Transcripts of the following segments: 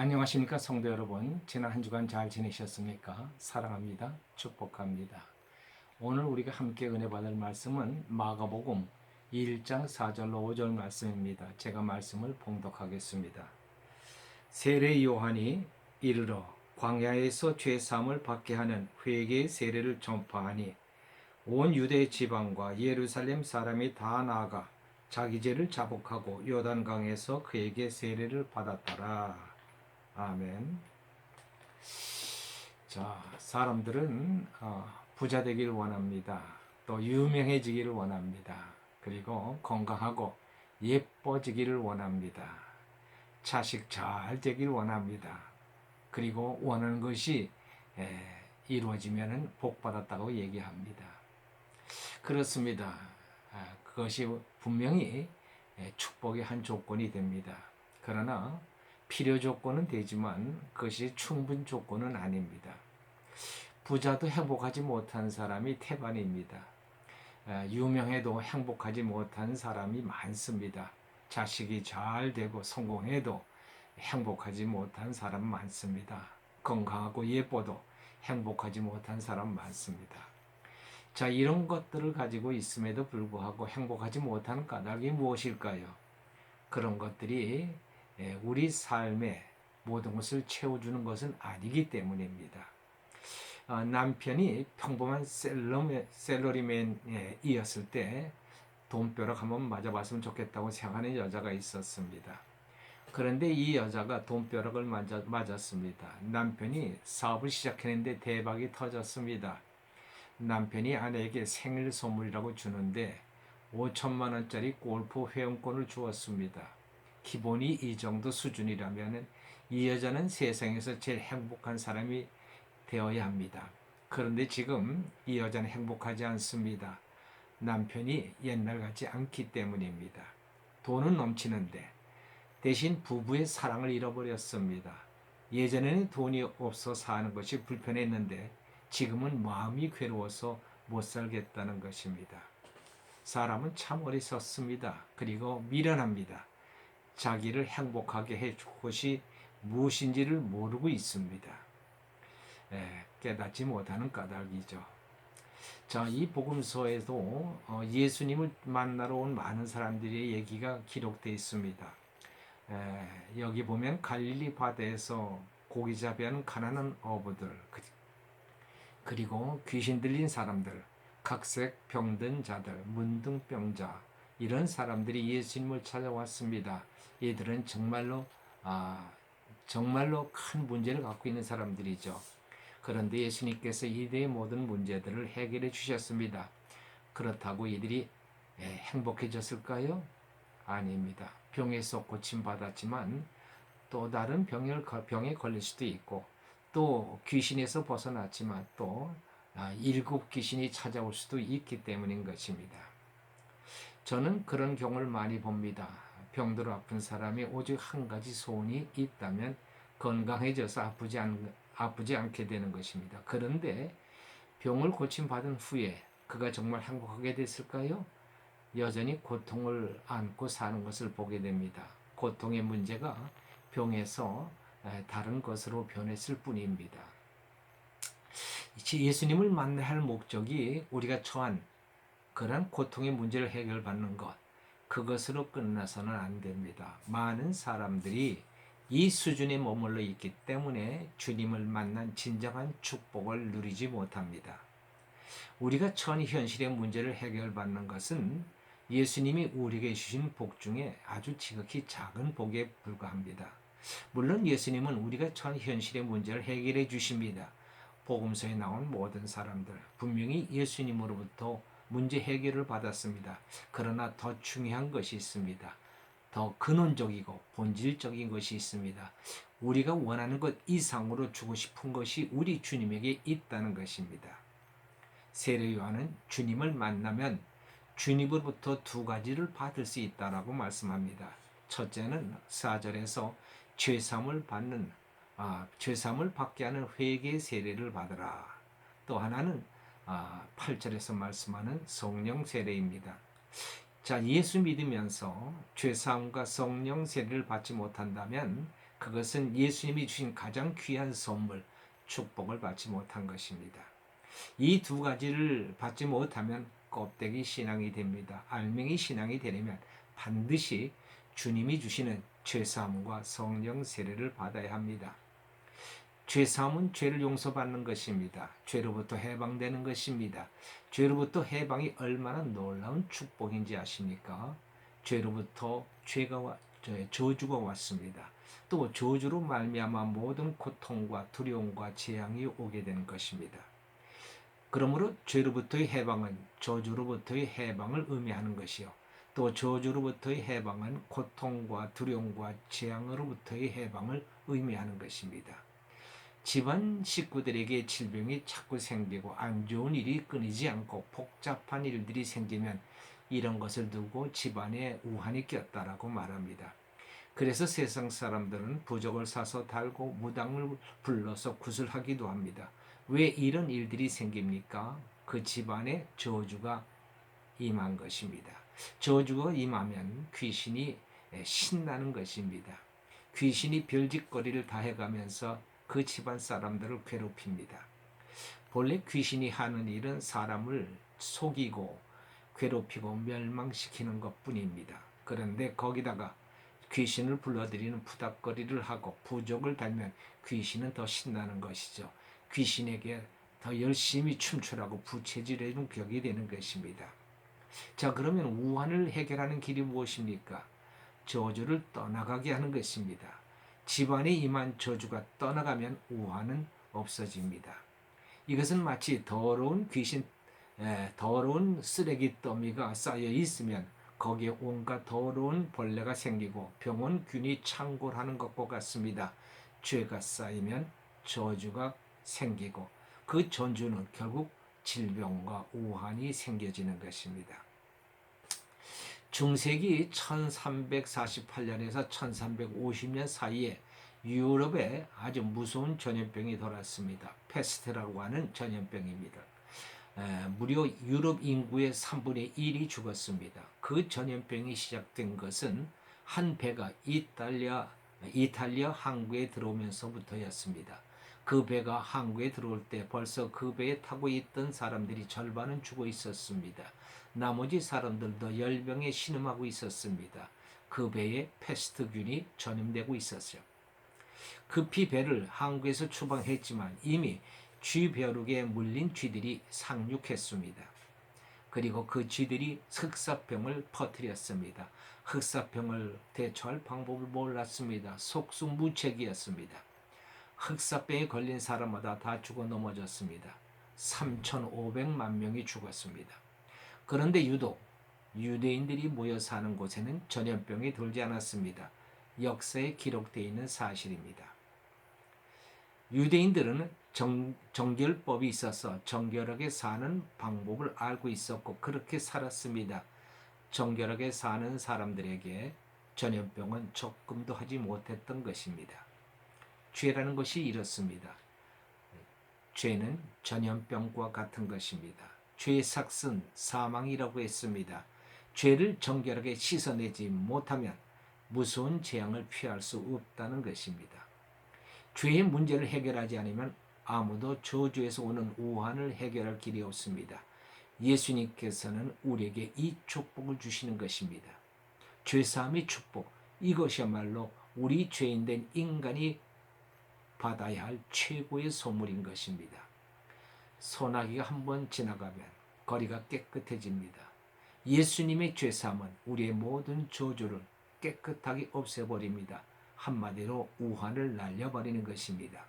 안녕하십니까 성도 여러분. 지난 한 주간 잘 지내셨습니까? 사랑합니다. 축복합니다. 오늘 우리가 함께 은혜 받을 말씀은 마가복음 1장 4절로 5절 말씀입니다. 제가 말씀을 봉독하겠습니다. 세례 요한이 이르러 광야에서 죄 사함을 받게 하는 회개의 세례를 전파하니 온 유대 지방과 예루살렘 사람이 다 나아가 자기 죄를 자복하고 요단강에서 그에게 세례를 받았더라. 아멘. 자, 사람들은 부자 되기를 원합니다. 또 유명해지기를 원합니다. 그리고 건강하고 예뻐지기를 원합니다. 자식 잘 되기를 원합니다. 그리고 원하는 것이 이루어지면 복 받았다고 얘기합니다. 그렇습니다. 그것이 분명히 축복의 한 조건이 됩니다. 그러나 필요 조건은 되지만 그것이 충분 조건은 아닙니다. 부자도 행복하지 못한 사람이 태반입니다. 유명해도 행복하지 못한 사람이 많습니다. 자식이 잘 되고 성공해도 행복하지 못한 사람 많습니다. 건강하고 예뻐도 행복하지 못한 사람 많습니다. 자, 이런 것들을 가지고 있음에도 불구하고 행복하지 못하는 까닭이 무엇일까요? 그런 것들이 우리 삶의 모든 것을 채워주는 것은 아니기 때문입니다. 남편이 평범한 셀러리맨이었을 때 돈벼락 한번 맞아봤으면 좋겠다고 생각하는 여자가 있었습니다. 그런데 이 여자가 돈벼락을 맞았습니다. 남편이 사업을 시작했는데 대박이 터졌습니다. 남편이 아내에게 생일 선물이라고 주는데 5천만 원짜리 골프 회원권을 주었습니다. 기본이 이 정도 수준이라면 이 여자는 세상에서 제일 행복한 사람이 되어야 합니다. 그런데 지금 이 여자는 행복하지 않습니다. 남편이 옛날 같지 않기 때문입니다. 돈은 넘치는데 대신 부부의 사랑을 잃어버렸습니다. 예전에는 돈이 없어 사는 것이 불편했는데 지금은 마음이 괴로워서 못 살겠다는 것입니다. 사람은 참 어리석습니다. 그리고 미련합니다. 자기를 행복하게 해줄 것이 무엇인지를 모르고 있습니다. 깨닫지 못하는 까닭이죠. 자, 이 복음서에도 예수님을 만나러 온 많은 사람들의 얘기가 기록되어 있습니다. 여기 보면 갈릴리 바다에서 고기 잡이하는 가난한 어부들, 그리고 귀신 들린 사람들, 각색 병든 자들, 문둥병자, 이런 사람들이 예수님을 찾아왔습니다. 이들은 정말로 큰 문제를 갖고 있는 사람들이죠. 그런데 예수님께서 이들의 모든 문제들을 해결해 주셨습니다. 그렇다고 이들이 행복해졌을까요? 아닙니다. 병에서 고침받았지만 또 다른 병에 걸릴 수도 있고, 또 귀신에서 벗어났지만 또 일곱 귀신이 찾아올 수도 있기 때문인 것입니다. 저는 그런 경우를 많이 봅니다. 병들어 아픈 사람이 오직 한 가지 소원이 있다면 건강해져서 아프지 않게 되는 것입니다. 그런데 병을 고침받은 후에 그가 정말 행복하게 됐을까요? 여전히 고통을 안고 사는 것을 보게 됩니다. 고통의 문제가 병에서 다른 것으로 변했을 뿐입니다. 예수님을 만나야 할 목적이 우리가 처한 그런 고통의 문제를 해결받는 것, 그것으로 끝나서는 안 됩니다. 많은 사람들이 이 수준에 머물러 있기 때문에 주님을 만난 진정한 축복을 누리지 못합니다. 우리가 처한 현실의 문제를 해결받는 것은 예수님이 우리에게 주신 복 중에 아주 지극히 작은 복에 불과합니다. 물론 예수님은 우리가 처한 현실의 문제를 해결해 주십니다. 복음서에 나온 모든 사람들 분명히 예수님으로부터 문제 해결을 받았습니다. 그러나 더 중요한 것이 있습니다. 더 근원적이고 본질적인 것이 있습니다. 우리가 원하는 것 이상으로 주고 싶은 것이 우리 주님에게 있다는 것입니다. 세례 요한은 주님을 만나면 주님으로부터 두 가지를 받을 수 있다라고 말씀합니다. 첫째는 4절에서 죄사함을 받게 하는 회개의 세례를 받으라. 또 하나는 8절에서 말씀하는 성령 세례입니다. 자, 예수 믿으면서 죄사함과 성령 세례를 받지 못한다면 그것은 예수님이 주신 가장 귀한 선물, 축복을 받지 못한 것입니다. 이 두 가지를 받지 못하면 껍데기 신앙이 됩니다. 알맹이 신앙이 되려면 반드시 주님이 주시는 죄사함과 성령 세례를 받아야 합니다. 죄사함은 죄를 용서받는 것입니다. 죄로부터 해방되는 것입니다. 죄로부터 해방이 얼마나 놀라운 축복인지 아십니까? 죄로부터 저주가 왔습니다. 또 저주로 말미암아 모든 고통과 두려움과 재앙이 오게 되는 것입니다. 그러므로 죄로부터의 해방은 저주로부터의 해방을 의미하는 것이요. 또 저주로부터의 해방은 고통과 두려움과 재앙으로부터의 해방을 의미하는 것입니다. 집안 식구들에게 질병이 자꾸 생기고 안 좋은 일이 끊이지 않고 복잡한 일들이 생기면 이런 것을 두고 집안에 우환이 꼈다라고 말합니다. 그래서 세상 사람들은 부적을 사서 달고 무당을 불러서 구슬하기도 합니다. 왜 이런 일들이 생깁니까? 그 집안에 저주가 임한 것입니다. 저주가 임하면 귀신이 신나는 것입니다. 귀신이 별짓거리를 다 해가면서 그 집안 사람들을 괴롭힙니다. 본래 귀신이 하는 일은 사람을 속이고 괴롭히고 멸망시키는 것뿐입니다. 그런데 거기다가 귀신을 불러들이는 푸닥거리를 하고 부족을 달면 귀신은 더 신나는 것이죠. 귀신에게 더 열심히 춤추라고 부채질해준 격이 되는 것입니다. 자, 그러면 우환을 해결하는 길이 무엇입니까? 저주를 떠나가게 하는 것입니다. 집안에 임한 저주가 떠나가면 우환은 없어집니다. 이것은 마치 더러운 더러운 쓰레기 더미가 쌓여 있으면 거기에 온갖 더러운 벌레가 생기고 병원균이 창궐하는 것과 같습니다. 죄가 쌓이면 저주가 생기고 그 저주는 결국 질병과 우환이 생겨지는 것입니다. 중세기 1348년에서 1350년 사이에 유럽에 아주 무서운 전염병이 돌았습니다. 페스트라고 하는 전염병입니다. 무려 유럽 인구의 3분의 1이 죽었습니다. 그 전염병이 시작된 것은 한 배가 이탈리아 항구에 들어오면서부터였습니다. 그 배가 항구에 들어올 때 벌써 그 배에 타고 있던 사람들이 절반은 죽어 있었습니다. 나머지 사람들도 열병에 신음하고 있었습니다. 그 배에 페스트균이 전염되고 있었어요. 급히 배를 항구에서 추방했지만 이미 쥐벼룩에 물린 쥐들이 상륙했습니다. 그리고 그 쥐들이 흑사병을 퍼뜨렸습니다. 흑사병을 대처할 방법을 몰랐습니다. 속수무책이었습니다. 흑사병에 걸린 사람마다 다 죽어 넘어졌습니다. 3,500만 명이 죽었습니다. 그런데 유독 유대인들이 모여 사는 곳에는 전염병이 돌지 않았습니다. 역사에 기록되어 있는 사실입니다. 유대인들은 정결법이 있어서 정결하게 사는 방법을 알고 있었고 그렇게 살았습니다. 정결하게 사는 사람들에게 전염병은 조금도 하지 못했던 것입니다. 죄라는 것이 이렇습니다. 죄는 전염병과 같은 것입니다. 죄의 삭은 사망이라고 했습니다. 죄를 정결하게 씻어내지 못하면 무서운 재앙을 피할 수 없다는 것입니다. 죄의 문제를 해결하지 않으면 아무도 저주에서 오는 우환을 해결할 길이 없습니다. 예수님께서는 우리에게 이 축복을 주시는 것입니다. 죄사함의 축복, 이것이야말로 우리 죄인된 인간이 받아야 할 최고의 선물인 것입니다. 소나기가 한번 지나가면 거리가 깨끗해집니다. 예수님의 죄사함은 우리의 모든 저주를 깨끗하게 없애버립니다. 한마디로 우환을 날려버리는 것입니다.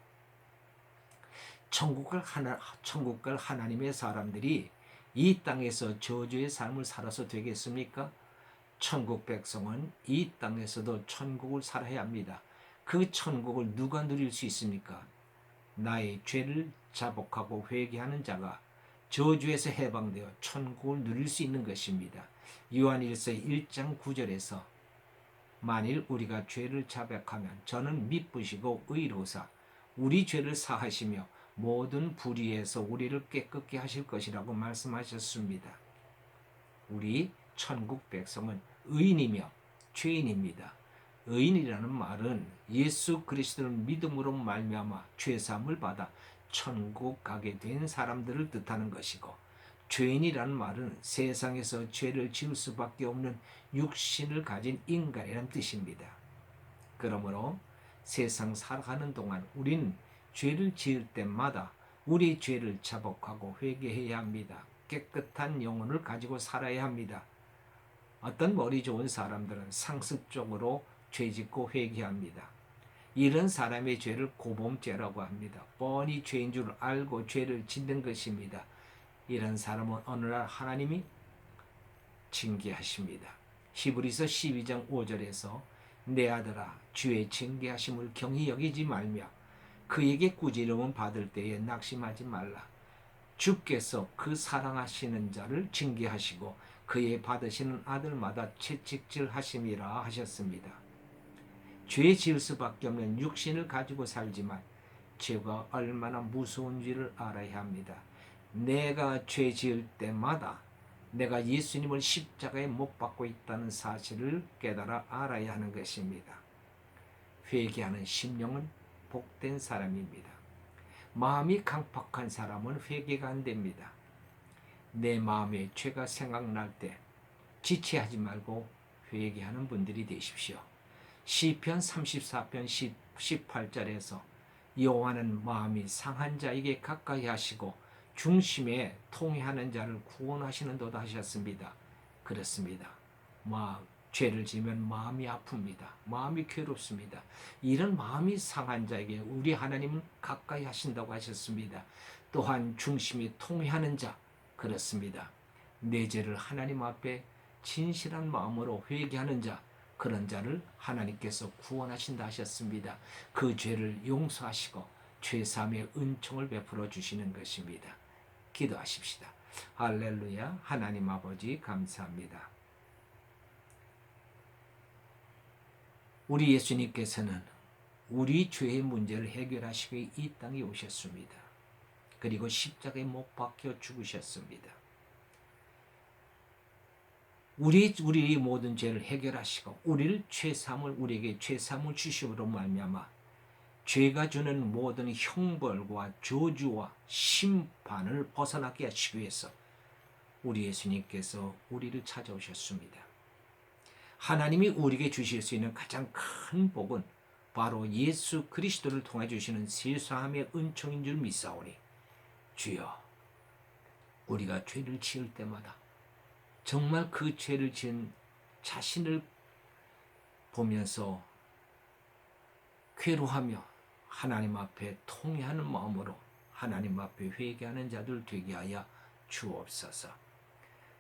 천국 갈 하나님의 사람들이 이 땅에서 저주의 삶을 살아서 되겠습니까? 천국 백성은 이 땅에서도 천국을 살아야 합니다. 그 천국을 누가 누릴 수 있습니까? 나의 죄를 자복하고 회개하는 자가 저주에서 해방되어 천국을 누릴 수 있는 것입니다. 요한일서 1장 9절에서 만일 우리가 죄를 자백하면 저는 미쁘시고 의로우사 우리 죄를 사하시며 모든 불의에서 우리를 깨끗게 하실 것이라고 말씀하셨습니다. 우리 천국 백성은 의인이며 죄인입니다. 의인이라는 말은 예수 그리스도를 믿음으로 말미암아 죄 사함을 받아 천국 가게 된 사람들을 뜻하는 것이고, 죄인이라는 말은 세상에서 죄를 지을 수밖에 없는 육신을 가진 인간이라는 뜻입니다. 그러므로 세상 살아가는 동안 우리는 죄를 지을 때마다 우리 죄를 자복하고 회개해야 합니다. 깨끗한 영혼을 가지고 살아야 합니다. 어떤 머리 좋은 사람들은 상습적으로 죄짓고 회개합니다. 이런 사람의 죄를 고범죄라고 합니다. 뻔히 죄인 줄 알고 죄를 짓는 것입니다. 이런 사람은 어느 날 하나님이 징계하십니다. 히브리서 12장 5절에서 내 아들아 주의 징계하심을 경히 여기지 말며 그에게 꾸지름은 받을 때에 낙심하지 말라. 주께서 그 사랑하시는 자를 징계하시고 그의 받으시는 아들마다 채찍질하심이라 하셨습니다. 죄 지을 수밖에 없는 육신을 가지고 살지만 죄가 얼마나 무서운 줄을 알아야 합니다. 내가 죄 지을 때마다 내가 예수님을 십자가에 못 박고 있다는 사실을 깨달아 알아야 하는 것입니다. 회개하는 심령은 복된 사람입니다. 마음이 강팍한 사람은 회개가 안 됩니다. 내 마음에 죄가 생각날 때 지체하지 말고 회개하는 분들이 되십시오. 시편 34편 18절에서 여호와는 마음이 상한 자에게 가까이 하시고 중심에 통회하는 자를 구원하시는도다 하셨습니다. 그렇습니다. 죄를 지으면 마음이 아픕니다. 마음이 괴롭습니다. 이런 마음이 상한 자에게 우리 하나님은 가까이 하신다고 하셨습니다. 또한 중심이 통회하는 자, 그렇습니다. 내 죄를 하나님 앞에 진실한 마음으로 회개하는 자, 그런 자를 하나님께서 구원하신다 하셨습니다. 그 죄를 용서하시고 죄사함의 은총을 베풀어 주시는 것입니다. 기도하십시다. 할렐루야. 하나님 아버지 감사합니다. 우리 예수님께서는 우리 죄의 문제를 해결하시기 이 땅에 오셨습니다. 그리고 십자가에 못 박혀 죽으셨습니다. 우리 모든 죄를 해결하시고 우리에게 죄사함을 주심으로 말미암아 죄가 주는 모든 형벌과 저주와 심판을 벗어나게 하시기 위해서 우리 예수님께서 우리를 찾아오셨습니다. 하나님이 우리에게 주실 수 있는 가장 큰 복은 바로 예수 그리스도를 통해 주시는 세사함의 은총인 줄 믿사오니, 주여, 우리가 죄를 지을 때마다 정말 그 죄를 지은 자신을 보면서 괴로워하며 하나님 앞에 통회하는 마음으로 하나님 앞에 회개하는 자들 되게 하여 주옵소서.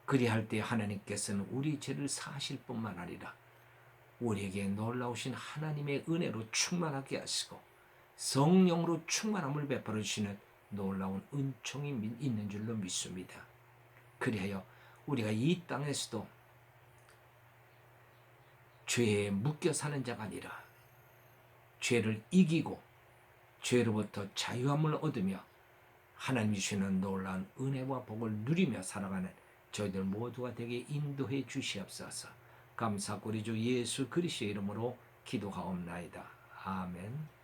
그리할 때 하나님께서는 우리 죄를 사하실 뿐만 아니라 우리에게 놀라우신 하나님의 은혜로 충만하게 하시고 성령으로 충만함을 베풀어 주시는 놀라운 은총이 있는 줄로 믿습니다. 그리하여 우리가 이 땅에서도 죄에 묶여 사는 자가 아니라 죄를 이기고 죄로부터 자유함을 얻으며 하나님이 주시는 놀라운 은혜와 복을 누리며 살아가는 저희들 모두가 되게 인도해 주시옵소서. 감사하고 우리 주 예수 그리스도의 이름으로 기도하옵나이다. 아멘.